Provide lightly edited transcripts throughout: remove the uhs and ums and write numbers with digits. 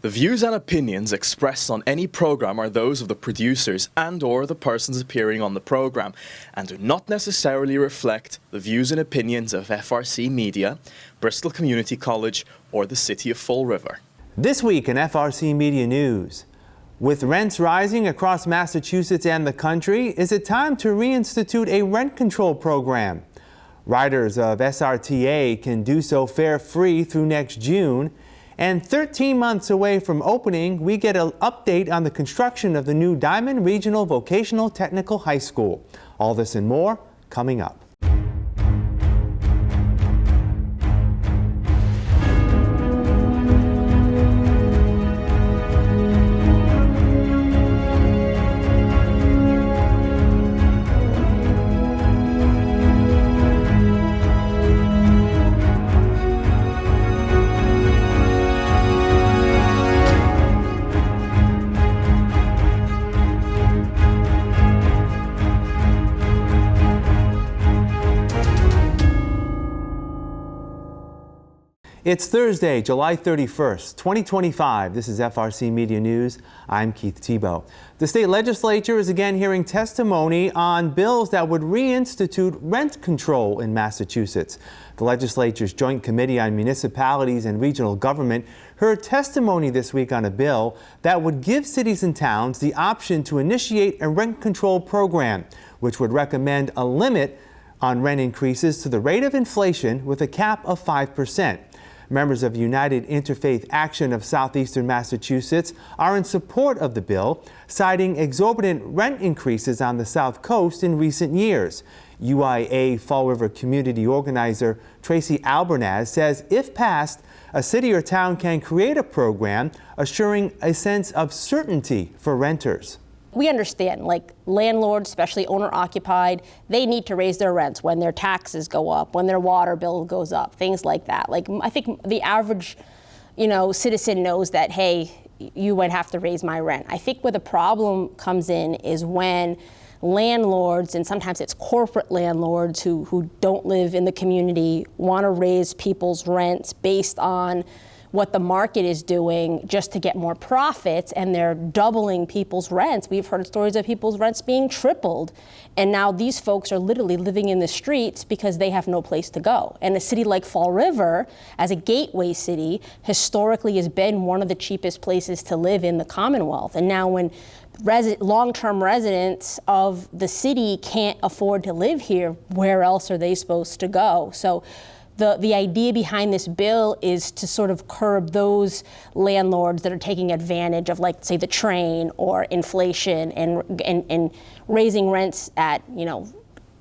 The views and opinions expressed on any program are those of the producers and/or the persons appearing on the program and do not necessarily reflect the views and opinions of FRCMedia, Bristol Community College, or the City of Fall River. This week in FRCmedia News. With rents rising across Massachusetts and the country, is it time to reinstitute a rent control program? Riders of SRTA can do so fare-free through next June. And 13 months away from opening, we get an update on the construction of the new Diman Regional Vocational Technical High School. All this and more coming up. It's Thursday, July 31st, 2025. This is FRCmedia News. I'm Keith Tebow. The state legislature is again hearing testimony on bills that would reinstitute rent control in Massachusetts. The legislature's Joint Committee on Municipalities and Regional Government heard testimony this week on a bill that would give cities and towns the option to initiate a rent control program, which would recommend a limit on rent increases to the rate of inflation with a cap of 5%. Members of United Interfaith Action of Southeastern Massachusetts are in support of the bill, citing exorbitant rent increases on the South Coast in recent years. UIA Fall River community organizer Tracy Albernaz says if passed, a city or town can create a program assuring a sense of certainty for renters. We understand, like landlords, especially owner-occupied, they need to raise their rents when their taxes go up, when their water bill goes up, things like that. Like I think the average, citizen knows that, hey, you would have to raise my rent. I think where the problem comes in is when landlords, and sometimes it's corporate landlords who don't live in the community, want to raise people's rents based on what the market is doing just to get more profits, and they're doubling people's rents. We've heard stories of people's rents being tripled, and now these folks are literally living in the streets because they have no place to go. And a city like Fall River, as a gateway city, historically has been one of the cheapest places to live in the Commonwealth. And now when long-term residents of the city can't afford to live here, where else are they supposed to go? So the idea behind this bill is to sort of curb those landlords that are taking advantage of, like, say, the train or inflation and raising rents at,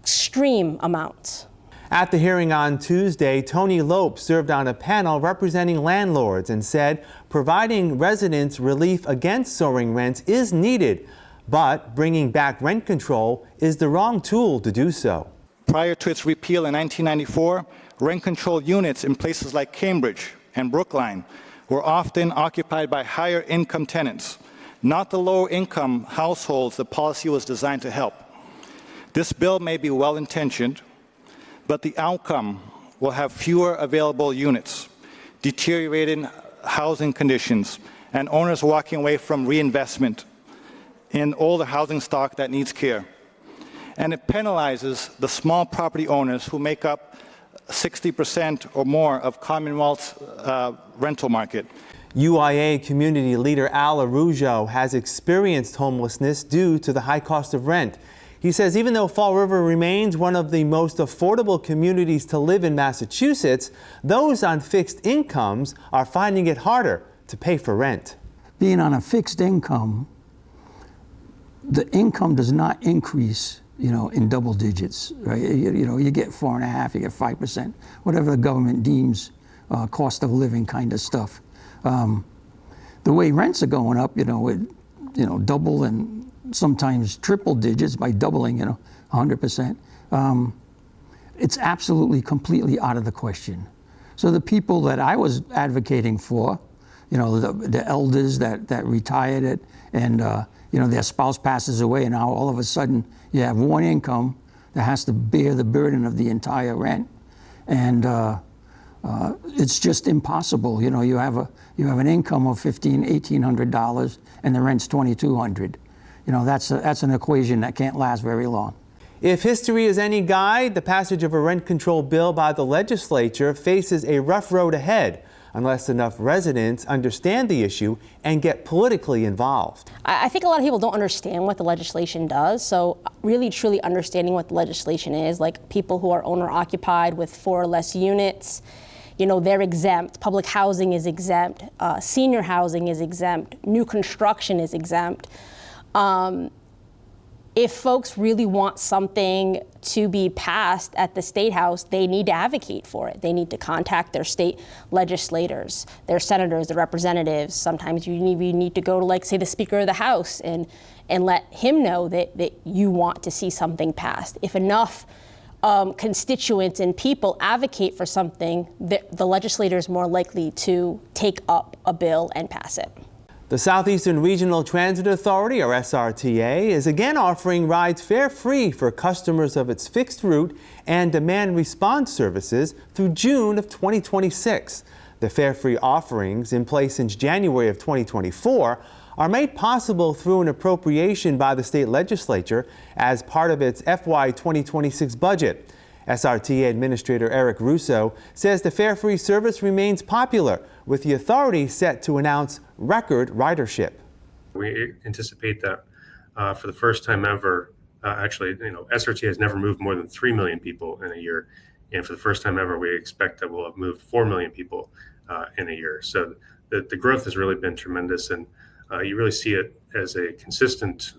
extreme amounts. At the hearing on Tuesday, Tony Lope served on a panel representing landlords and said providing residents relief against soaring rents is needed, but bringing back rent control is the wrong tool to do so. Prior to its repeal in 1994, rent control units in places like Cambridge and Brookline were often occupied by higher income tenants, not the lower income households the policy was designed to help. This bill may be well intentioned, but the outcome will have fewer available units, deteriorating housing conditions, and owners walking away from reinvestment in older housing stock that needs care. And it penalizes the small property owners who make up 60% or more of Commonwealth's rental market. UIA community leader Al Arujo has experienced homelessness due to the high cost of rent. He says even though Fall River remains one of the most affordable communities to live in Massachusetts, those on fixed incomes are finding it harder to pay for rent. Being on a fixed income, the income does not increase in double digits, right? You get 4.5%, you get 5%, whatever the government deems cost of living kind of stuff. The way rents are going up, double and sometimes triple digits by doubling, 100%. It's absolutely, completely out of the question. So the people that I was advocating for, the elders that retired it, and their spouse passes away, and now all of a sudden you have one income that has to bear the burden of the entire rent. And It's just impossible. You know, you have an income of $1,800 and the rent's $2,200. You know, that's an equation that can't last very long. If history is any guide, the passage of a rent control bill by the legislature faces a rough road ahead unless enough residents understand the issue and get politically involved. I think a lot of people don't understand what the legislation does. So really, truly understanding what the legislation is, like people who are owner occupied with 4 or less units, you know, they're exempt. Public housing is exempt. Senior housing is exempt. New construction is exempt. If folks really want something to be passed at the State House, they need to advocate for it. They need to contact their state legislators, their senators, their representatives. Sometimes you need to go to, like, say, the Speaker of the House and let him know that you want to see something passed. If enough constituents and people advocate for something, the legislator is more likely to take up a bill and pass it. The Southeastern Regional Transit Authority, or SRTA, is again offering rides fare-free for customers of its fixed route and demand response services through June of 2026. The fare-free offerings, in place since January of 2024, are made possible through an appropriation by the state legislature as part of its FY 2026 budget. SRTA Administrator Eric Russo says the fare-free service remains popular, with the authority set to announce record ridership. We anticipate that for the first time ever, SRTA has never moved more than 3 million people in a year. And for the first time ever, we expect that we'll have moved 4 million people in a year. So the growth has really been tremendous. And you really see it as a consistent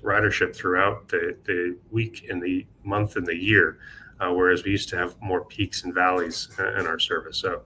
ridership throughout the week and the month and the year, whereas we used to have more peaks and valleys in our service. So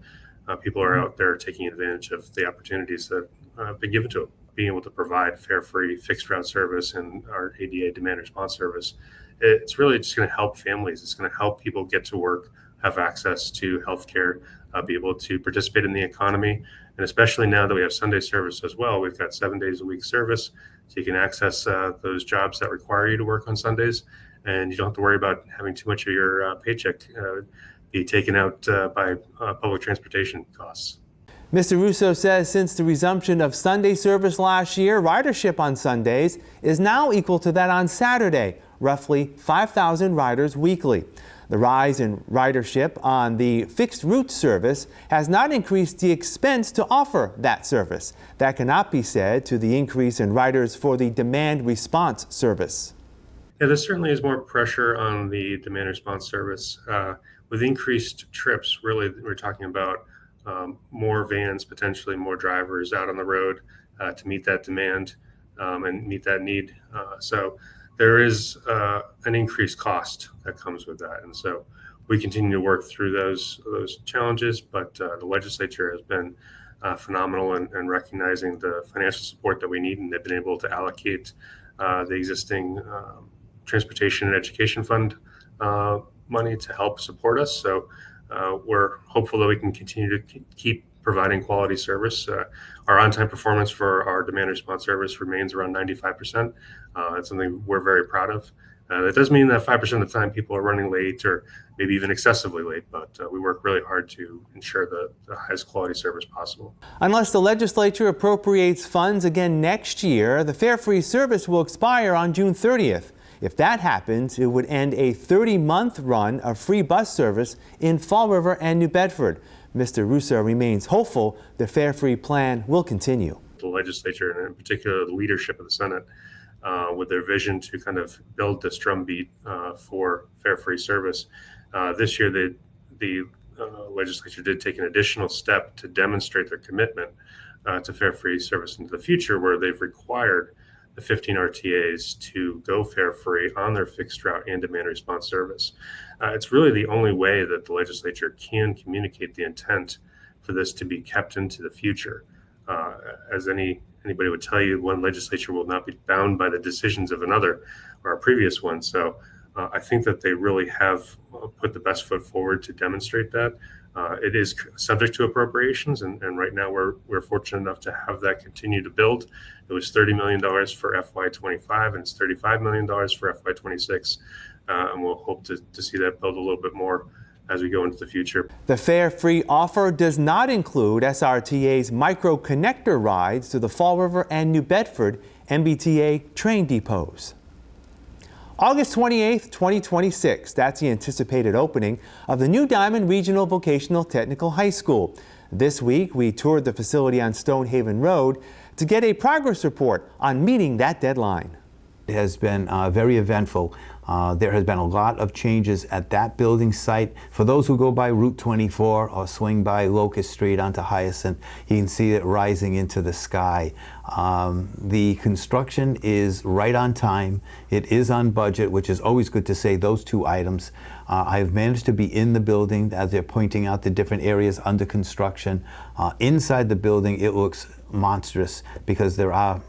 people are out there taking advantage of the opportunities that have been given to them. Being able to provide fare-free fixed route service and our ADA demand response service, it's really just going to help families. It's going to help people get to work, have access to healthcare, be able to participate in the economy. And especially now that we have Sunday service as well, we've got 7 days a week service. So you can access those jobs that require you to work on Sundays. And you don't have to worry about having too much of your paycheck be taken out by public transportation costs. Mr. Russo says since the resumption of Sunday service last year, ridership on Sundays is now equal to that on Saturday, roughly 5,000 riders weekly. The rise in ridership on the fixed route service has not increased the expense to offer that service. That cannot be said to the increase in riders for the demand response service. Yeah, there certainly is more pressure on the demand response service. With increased trips, really, we're talking about more vans, potentially more drivers out on the road to meet that demand and meet that need. So there is an increased cost that comes with that. And so we continue to work through those challenges, but the legislature has been phenomenal in recognizing the financial support that we need, and they've been able to allocate the existing Transportation and Education Fund money to help support us. So we're hopeful that we can continue to keep providing quality service. Our on-time performance for our demand response service remains around 95%. It's something we're very proud of. That does mean that 5% of the time people are running late or maybe even excessively late, but we work really hard to ensure the highest quality service possible. Unless the legislature appropriates funds again next year, the fare-free service will expire on June 30th. If that happens, it would end a 30-month run of free bus service in Fall River and New Bedford. Mr. Russo remains hopeful the fare-free plan will continue. The legislature, and in particular the leadership of the Senate, with their vision to kind of build this drumbeat for fare-free service. This year, the legislature did take an additional step to demonstrate their commitment to fare-free service into the future, where they've required the 15 RTAs to go fare-free on their fixed route and demand response service. It's really the only way that the legislature can communicate the intent for this to be kept into the future. As anybody would tell you, one legislature will not be bound by the decisions of another or a previous one. So I think that they really have put the best foot forward to demonstrate that. It is subject to appropriations, and right now we're fortunate enough to have that continue to build. It was $30 million for FY25, and it's $35 million for FY26, and we'll hope to see that build a little bit more as we go into the future. The fare-free offer does not include SRTA's micro-connector rides to the Fall River and New Bedford MBTA train depots. August 28th, 2026, that's the anticipated opening of the new Diman Regional Vocational Technical High School. This week, we toured the facility on Stonehaven Road to get a progress report on meeting that deadline. It has been very eventful. There has been a lot of changes at that building site. For those who go by Route 24 or swing by Locust Street onto Hyacinth, you can see it rising into the sky. The construction is right on time. It is on budget, which is always good to say those two items. I've managed to be in the building as they're pointing out the different areas under construction. Inside the building, it looks monstrous because there are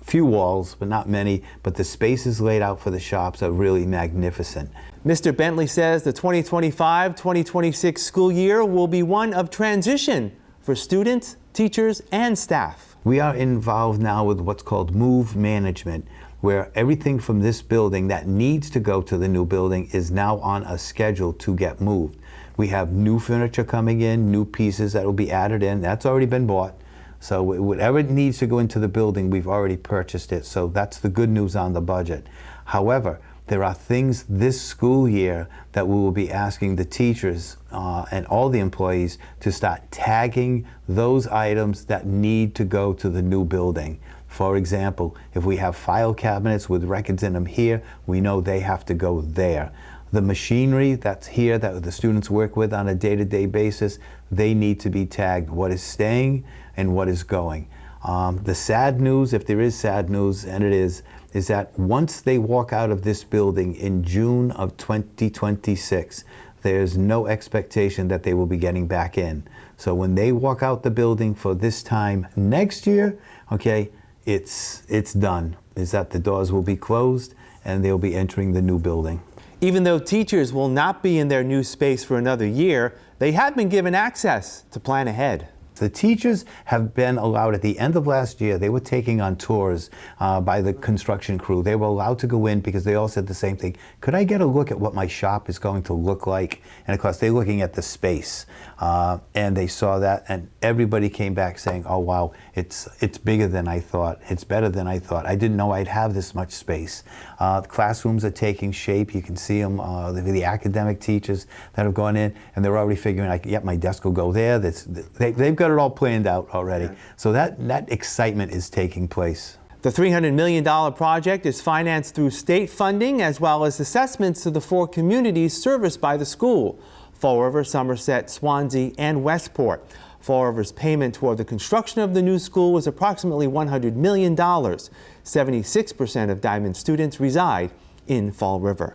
few walls, but not many, but the spaces laid out for the shops are really magnificent. Mr. Bentley says the 2025-2026 school year will be one of transition for students, teachers, and staff. We are involved now with what's called move management, where everything from this building that needs to go to the new building is now on a schedule to get moved. We have new furniture coming in, new pieces that will be added in. That's already been bought. So whatever needs to go into the building, we've already purchased it. So that's the good news on the budget. However, there are things this school year that we will be asking the teachers and all the employees to start tagging those items that need to go to the new building. For example, if we have file cabinets with records in them here, we know they have to go there. The machinery that's here that the students work with on a day-to-day basis, they need to be tagged what is staying and what is going. The sad news, if there is sad news, and it is that once they walk out of this building in June of 2026, there's no expectation that they will be getting back in. So when they walk out the building for this time next year, okay, it's done. Is that the doors will be closed and they'll be entering the new building. Even though teachers will not be in their new space for another year, they have been given access to plan ahead. The teachers have been allowed, at the end of last year, they were taking on tours by the construction crew. They were allowed to go in because they all said the same thing. Could I get a look at what my shop is going to look like? And of course, they're looking at the space. And they saw that, and everybody came back saying, oh, wow, it's bigger than I thought. It's better than I thought. I didn't know I'd have this much space. The classrooms are taking shape. You can see them, the academic teachers that have gone in, and they're already figuring, like, yep, my desk will go there. They've got it all planned out already. Yeah. So that excitement is taking place. The $300 million project is financed through state funding as well as assessments to the 4 communities serviced by the school: Fall River, Somerset, Swansea, and Westport. Fall River's payment toward the construction of the new school was approximately $100 million. 76% of Diman students reside in Fall River.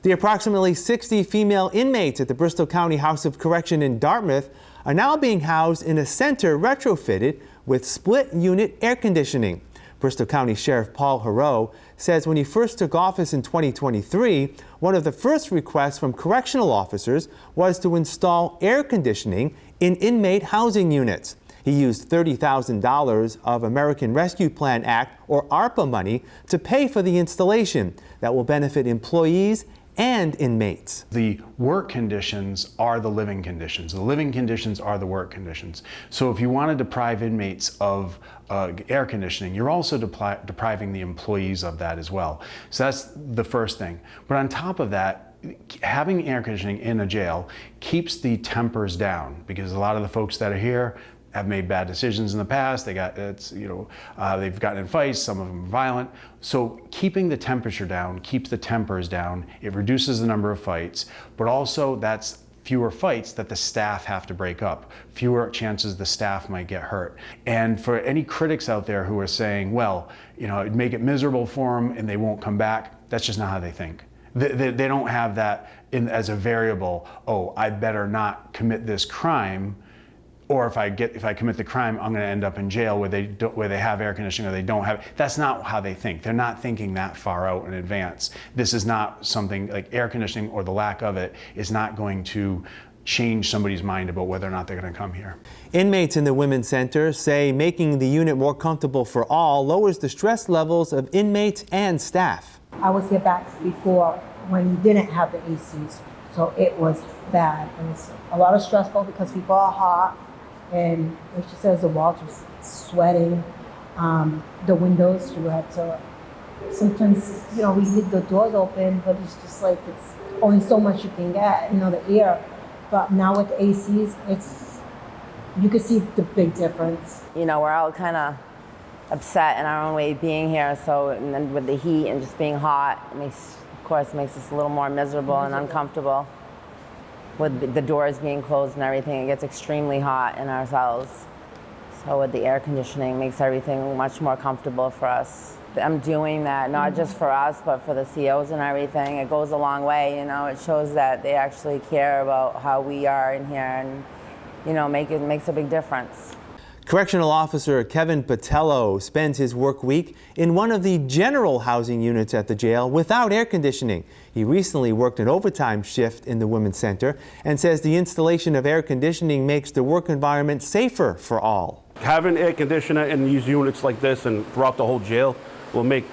The approximately 60 female inmates at the Bristol County House of Correction in Dartmouth are now being housed in a center retrofitted with split-unit air conditioning. Bristol County Sheriff Paul Heroux says when he first took office in 2023, one of the first requests from correctional officers was to install air conditioning in inmate housing units. He used $30,000 of American Rescue Plan Act, or ARPA money, to pay for the installation that will benefit employees and inmates. The work conditions are the living conditions. The living conditions are the work conditions. So if you want to deprive inmates of air conditioning, you're also depriving the employees of that as well. So that's the first thing. But on top of that, having air conditioning in a jail keeps the tempers down, because a lot of the folks that are here have made bad decisions in the past. They've gotten in fights, some of them are violent. So keeping the temperature down keeps the tempers down. It reduces the number of fights, but also that's fewer fights that the staff have to break up, fewer chances the staff might get hurt. And for any critics out there who are saying, well, it'd make it miserable for them and they won't come back, that's just not how they think. They don't have that as a variable, oh, I better not commit this crime, or if I commit the crime, I'm going to end up in jail where they have air conditioning or they don't have. That's not how they think. They're not thinking that far out in advance. This is not something like air conditioning, or the lack of it is not going to change somebody's mind about whether or not they're going to come here. Inmates in the Women's Center say making the unit more comfortable for all lowers the stress levels of inmates and staff. I was here back before when you didn't have the ACs. So it was bad. It was a lot of stressful because people are hot, and like she says, the walls were sweating. The windows, you had to, sometimes, we leave the doors open, but it's just like, it's only so much you can get, the air. But now with the ACs, you can see the big difference. We're all kind of upset in our own way being here. So, and then with the heat and just being hot, it makes us a little more miserable and uncomfortable. With the doors being closed and everything, it gets extremely hot in our cells. So with the air conditioning, it makes everything much more comfortable for us. I'm doing that not just for us, but for the COs and everything. It goes a long way, It shows that they actually care about how we are in here, and it makes a big difference. Correctional Officer Kevin Patello spends his work week in one of the general housing units at the jail without air conditioning. He recently worked an overtime shift in the Women's Center and says the installation of air conditioning makes the work environment safer for all. Having air conditioner in these units like this and throughout the whole jail will make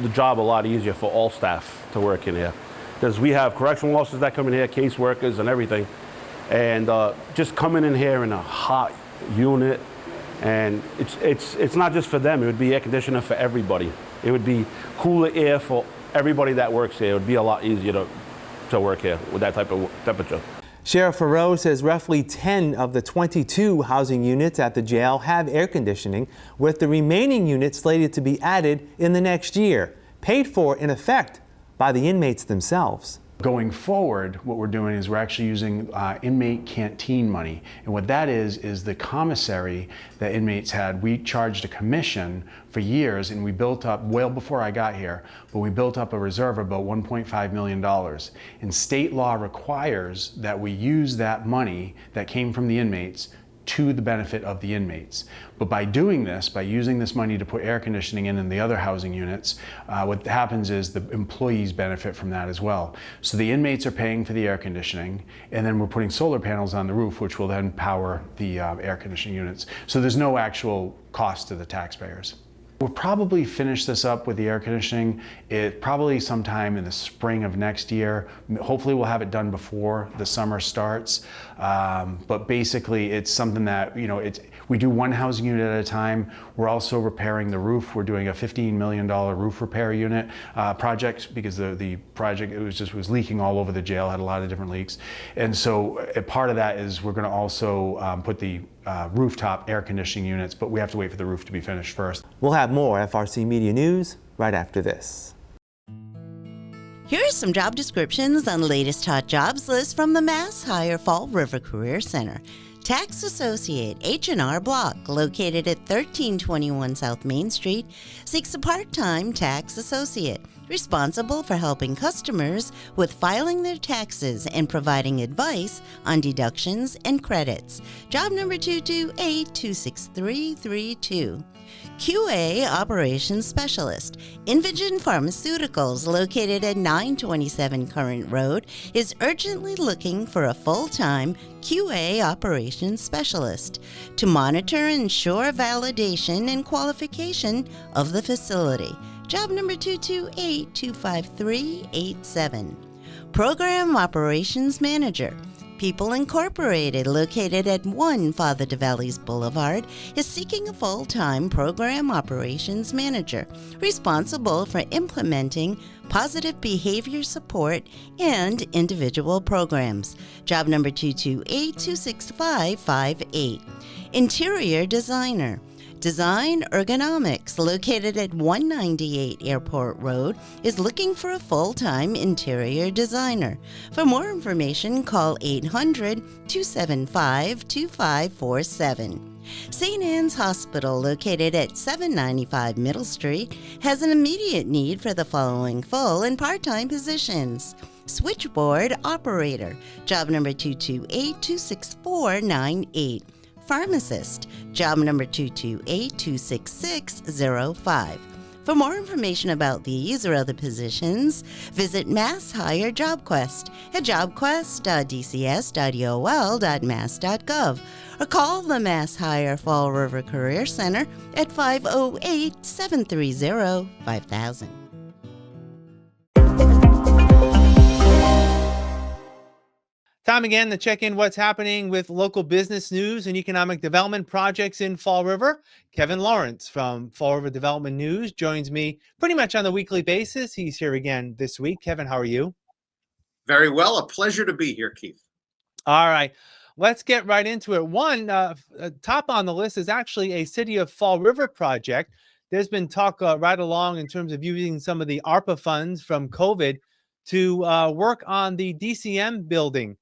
the job a lot easier for all staff to work in here. Because we have correctional officers that come in here, caseworkers and everything. And just coming in here in a hot unit, and it's not just for them, it would be air conditioner for everybody. It would be cooler air for everybody that works here. It would be a lot easier to work here with that type of temperature. Sheriff Farrow says roughly 10 of the 22 housing units at the jail have air conditioning, with the remaining units slated to be added in the next year, paid for in effect by the inmates themselves. Going forward, what we're doing is we're actually using inmate canteen money. And what that is the commissary that inmates had. We charged a commission for years, and we built up, well before I got here, but we built up a reserve of about $1.5 million. And state law requires that we use that money that came from the inmates to the benefit of the inmates. But by doing this, by using this money to put air conditioning in the other housing units, what happens is the employees benefit from that as well. So the inmates are paying for the air conditioning, and then we're putting solar panels on the roof, which will then power the air conditioning units. So there's no actual cost to the taxpayers. We'll probably finish this up with the air conditioning probably sometime in the spring of next year. Hopefully we'll have it done before the summer starts. But basically it's something that, we do one housing unit at a time. We're also repairing the roof. We're doing a $15 million roof repair unit project, because the project, it was leaking all over the jail, had a lot of different leaks. And so a part of that is we're gonna also put the rooftop air conditioning units, but we have to wait for the roof to be finished first. We'll have more FRC Media News right after this. Here are some job descriptions on the latest hot jobs list from the Mass Hire Fall River Career Center. Tax Associate, H&R Block, located at 1321 South Main Street, seeks a part-time tax associate responsible for helping customers with filing their taxes and providing advice on deductions and credits. Job number 228-26332. QA Operations Specialist. Invigen Pharmaceuticals, located at 927 Current Road, is urgently looking for a full-time QA Operations Specialist to monitor and ensure validation and qualification of the facility. Job number 228-25387. Program Operations Manager. People Incorporated, located at 1 Father de Valles Boulevard, is seeking a full-time program operations manager responsible for implementing positive behavior support and individual programs. Job number 228-26558. Interior Designer. Design Ergonomics, located at 198 Airport Road, is looking for a full-time interior designer. For more information, call 800-275-2547. St. Anne's Hospital, located at 795 Middle Street, has an immediate need for the following full and part-time positions. Switchboard Operator, job number 228-26498. Pharmacist, job number 228-26605. For more information about these or other positions, visit Mass Hire JobQuest at jobquest.dcs.eol.mass.gov or call the Mass Hire Fall River Career Center at 508-730-5000. Time again to check in what's happening with local business news and economic development projects in Fall River. Kevin Lawrence from Fall River Development News joins me pretty much on a weekly basis. He's here again this week. Kevin, how are you? Very well. A pleasure to be here, Keith. All right. Let's get right into it. One, top on the list is actually a City of Fall River project. There's been talk right along in terms of using some of the ARPA funds from COVID to work on the DCM building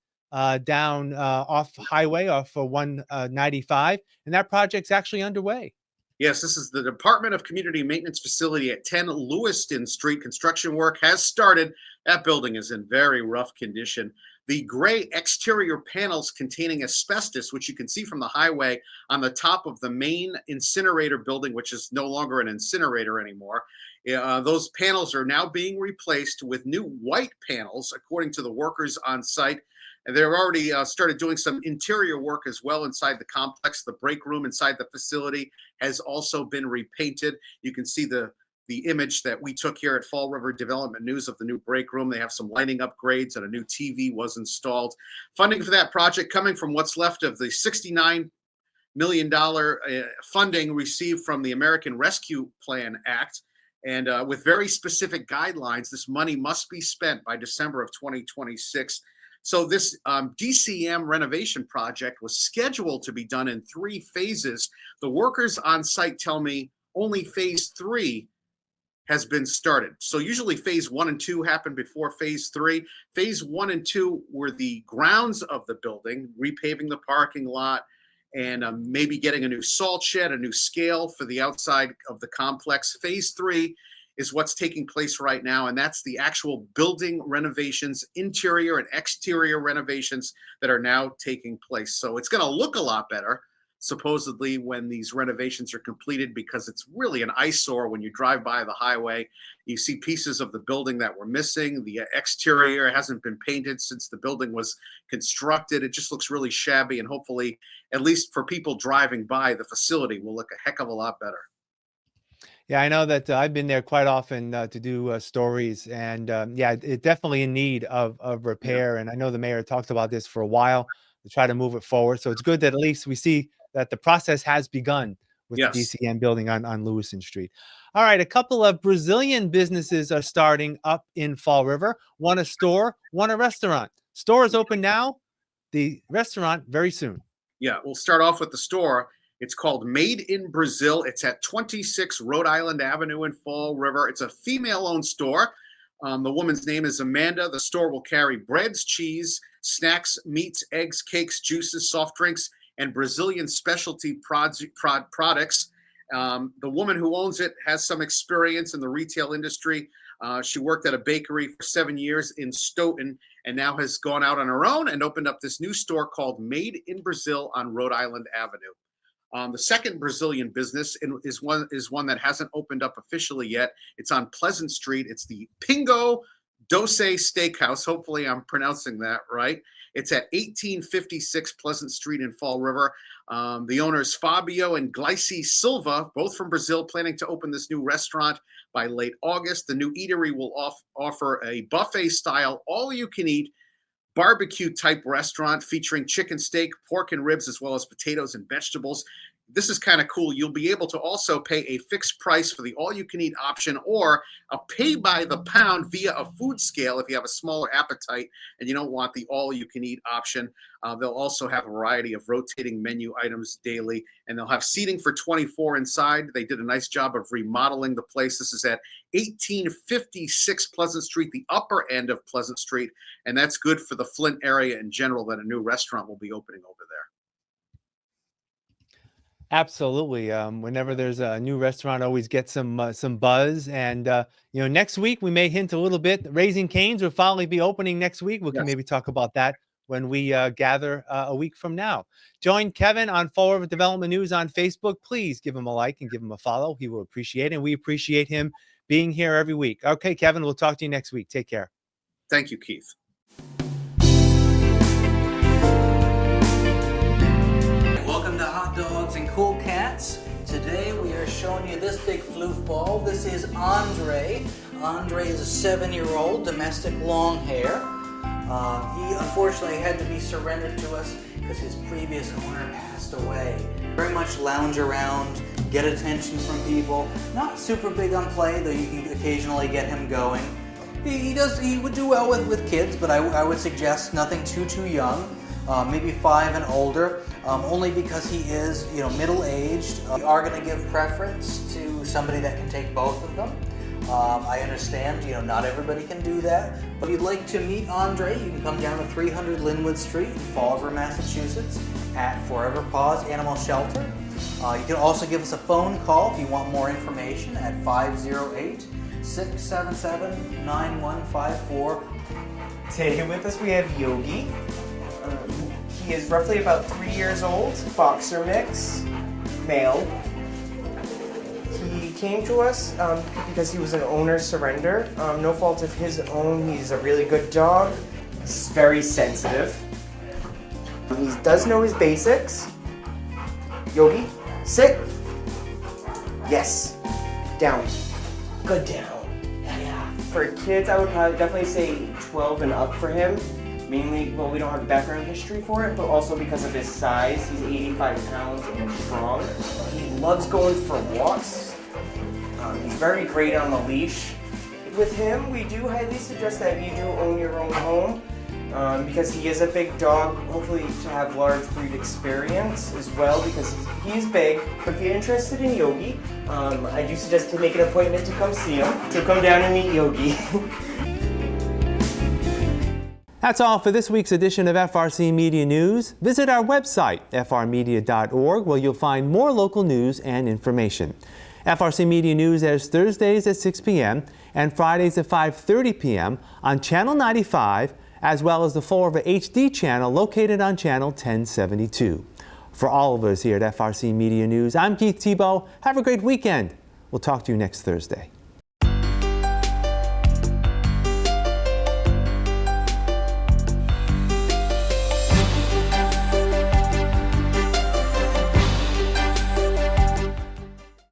down off highway, off 195. And that project's actually underway. Yes, this is the Department of Community Maintenance Facility at 10 Lewiston Street. Construction work has started. That building is in very rough condition. The gray exterior panels containing asbestos, which you can see from the highway on the top of the main incinerator building, which is no longer an incinerator anymore. Those panels are now being replaced with new white panels, according to the workers on site. And they've already started doing some interior work as well inside the complex. The break room inside the facility has also been repainted. You can see the image that we took here at Fall River Development News of the new break room. They have some lighting upgrades and a new TV was installed. Funding for that project coming from what's left of the $69 million funding received from the American Rescue Plan Act. And with very specific guidelines, this money must be spent by December of 2026. So this DCM renovation project was scheduled to be done in 3 phases. The workers on site tell me only phase 3 has been started. So usually phase 1 and 2 happen before phase 3. Phase 1 and 2 were the grounds of the building, repaving the parking lot, and maybe getting a new salt shed, a new scale for the outside of the complex. Phase 3 is what's taking place right now, and that's the actual building renovations, interior and exterior renovations that are now taking place. So it's going to look a lot better, supposedly, when these renovations are completed, because it's really an eyesore when you drive by the highway. You see pieces of the building that were missing. The exterior hasn't been painted since the building was constructed. It just looks really shabby, and hopefully, at least for people driving by, the facility will look a heck of a lot better. Yeah, I know that I've been there quite often to do stories, and yeah, it's definitely in need of repair. And I know the mayor talked about this for a while to try to move it forward. So it's good that at least we see that the process has begun with the DCM building on Lewiston Street. All right, a couple of Brazilian businesses are starting up in Fall River. One a store, one a restaurant. Store is open now. The restaurant very soon. Yeah, we'll start off with the store. It's called Made in Brazil. It's at 26 Rhode Island Avenue in Fall River. It's a female-owned store. The woman's name is Amanda. The store will carry breads, cheese, snacks, meats, eggs, cakes, juices, soft drinks, and Brazilian specialty products. The woman who owns it has some experience in the retail industry. She worked at a bakery for 7 years in Stoughton and now has gone out on her own and opened up this new store called Made in Brazil on Rhode Island Avenue. The second Brazilian business is one that hasn't opened up officially yet. It's on Pleasant Street. It's the Pingo Doce Steakhouse. Hopefully I'm pronouncing that right. It's at 1856 Pleasant Street in Fall River. The owners Fabio and Gleice Silva, both from Brazil, planning to open this new restaurant by late August. The new eatery will offer a buffet-style, all-you-can-eat, barbecue-type restaurant featuring chicken steak, pork and ribs, as well as potatoes and vegetables. This is kind of cool. You'll be able to also pay a fixed price for the all-you-can-eat option or a pay-by-the-pound via a food scale if you have a smaller appetite and you don't want the all-you-can-eat option. They'll also have a variety of rotating menu items daily, and they'll have seating for 24 inside. They did a nice job of remodeling the place. This is at 1856 Pleasant Street, the upper end of Pleasant Street, and that's good for the Flint area in general that a new restaurant will be opening over there. Absolutely. Whenever there's a new restaurant, always get some buzz. And next week we may hint a little bit. Raising Cane's will finally be opening next week. We can maybe talk about that when we gather a week from now. Join Kevin on Fall River Development News on Facebook. Please give him a like and give him a follow. He will appreciate it, and we appreciate him being here every week. Okay, Kevin, we'll talk to you next week. Take care. Thank you, Keith. Welcome to Hot Dogs and Cool Cats. Today we are showing you this big floof ball. This is Andre. Andre is a 7-year-old domestic long hair. He unfortunately had to be surrendered to us because his previous owner passed away. Very much lounge around, get attention from people. Not super big on play, though you can occasionally get him going. He would do well with kids, but I would suggest nothing too young. Maybe 5 and older, only because he is, middle-aged. We are going to give preference to somebody that can take both of them. I understand, not everybody can do that. But if you'd like to meet Andre, you can come down to 300 Linwood Street in Fall River, Massachusetts at Forever Paws Animal Shelter. You can also give us a phone call if you want more information at 508-677-9154. Today with us we have Yogi. He is roughly about 3 years old, boxer mix, male. He came to us because he was an owner surrender. No fault of his own. He's a really good dog. He's very sensitive. He does know his basics. Yogi, sit. Yes. Down. Good down. Yeah. For kids, I would probably definitely say 12 and up for him. Mainly, well, we don't have a background history for it, but also because of his size. He's 85 pounds and strong. He loves going for walks. He's very great on the leash. With him, we do highly suggest that you do own your own home because he is a big dog, hopefully to have large breed experience as well because he's big. But if you're interested in Yogi, I do suggest to make an appointment to come see him, to come down and meet Yogi. That's all for this week's edition of FRC Media News. Visit our website, frmedia.org, where you'll find more local news and information. FRC Media News airs Thursdays at 6 p.m. and Fridays at 5:30 p.m. on Channel 95, as well as the Fall River HD channel located on Channel 1072. For all of us here at FRC Media News, I'm Keith Tebow. Have a great weekend. We'll talk to you next Thursday.